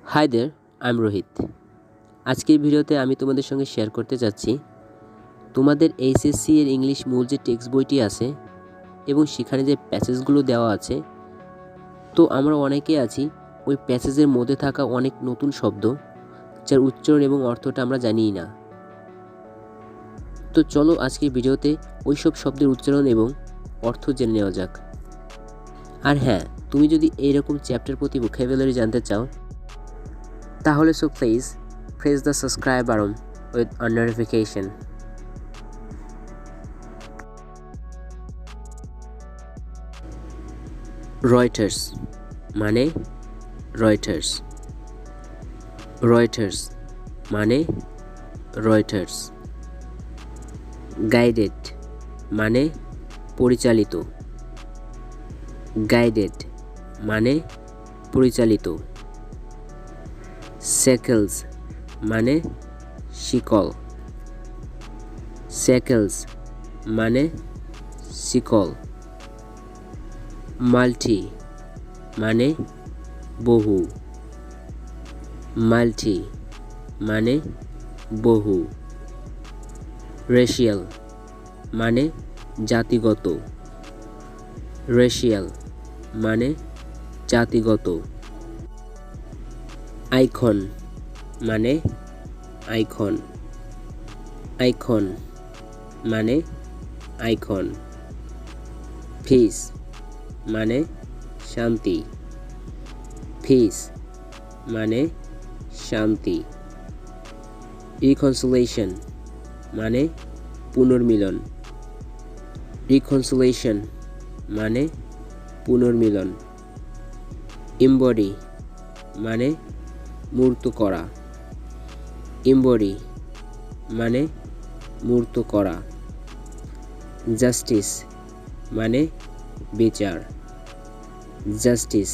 High there, I am Rohit. আজকের ভিডিওতে আমি তোমাদের সঙ্গে শেয়ার করতে যাচ্ছি তোমাদের এইচএসসি এর ইংলিশ মূল যে টেক্সট বইটি আছে এবং সেখানে যে প্যাসেজগুলো দেওয়া আছে, তো আমরা অনেকেই আছি ওই প্যাসেজের মধ্যে থাকা অনেক নতুন শব্দ যার উচ্চারণ এবং অর্থটা আমরা জানিই না। তো চলো আজকের ভিডিওতে ওই সব শব্দের উচ্চারণ এবং অর্থ জেনে নেওয়া যাক। আর হ্যাঁ, তুমি যদি এইরকম চ্যাপ্টার প্রতি ভোকাবুলারি জানতে চাও তাহলে please press the subscribe button with a notification. Reuters মানে Reuters. Reuters মানে Reuters. Guided মানে পরিচালিত. Guided মানে পরিচালিত. Shackles মানে শিকল. Shackles মানে শিকল. মাল্টি মানে বহু. মাল্টি মানে বহু. রেশিয়াল মানে জাতিগত. রেশিয়াল মানে জাতিগত. আইকন মানে আইকন. আইকন মানে আইকন. পিস মানে শান্তি. পিস মানে শান্তি. রিকনসিলেশন মানে পুনর্মিলন. রিকনসিলেশন মানে পুনর্মিলন. এমবডি মানে মূর্ত করা. এমবডি মানে মূর্ত করা. জাস্টিস মানে বিচার. জাস্টিস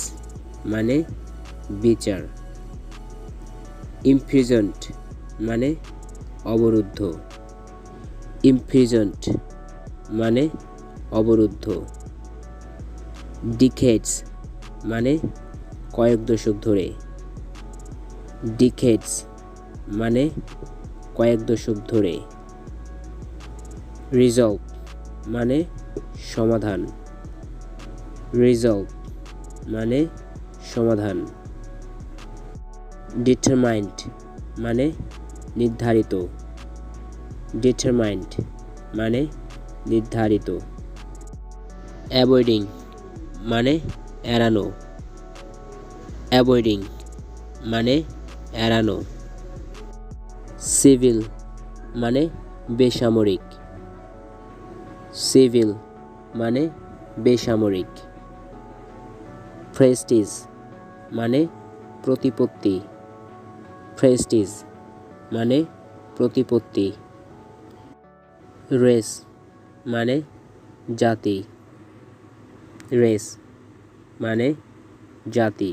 মানে বিচার. ইমপ্রিজন্ড মানে অবরুদ্ধ. ইমপ্রিজন্ড মানে অবরুদ্ধ. ডিকেডস মানে কয়েক দশক ধরে. ডিকেডস মানে কয়েক দশক ধরে. রিজলভ মানে সমাধান. রিজলভ মানে সমাধান. ডিটারমাইন্ড মানে নির্ধারিত. ডিটারমাইন্ড মানে নির্ধারিত. অ্যাভয়েডিং মানে এড়ানো. অ্যাভয়েডিং মানে এড়ানো. সিভিল মানে বেসামরিক. সিভিল মানে বেসামরিক. প্রেস্টিজ মানে প্রতিপত্তি. প্রেস্টিজ মানে প্রতিপত্তি. রেস মানে জাতি. রেস মানে জাতি.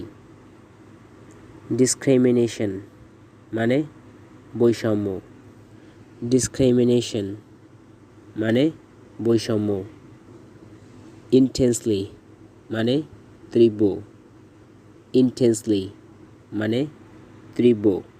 ডিসক্রিমিনেশন মানে বৈষম্য. ডিসক্রিমিনেশন মানে বৈষম্য. ইন্টেন্সলি মানে তীব্র. ইন্টেন্সলি মানে তীব্র.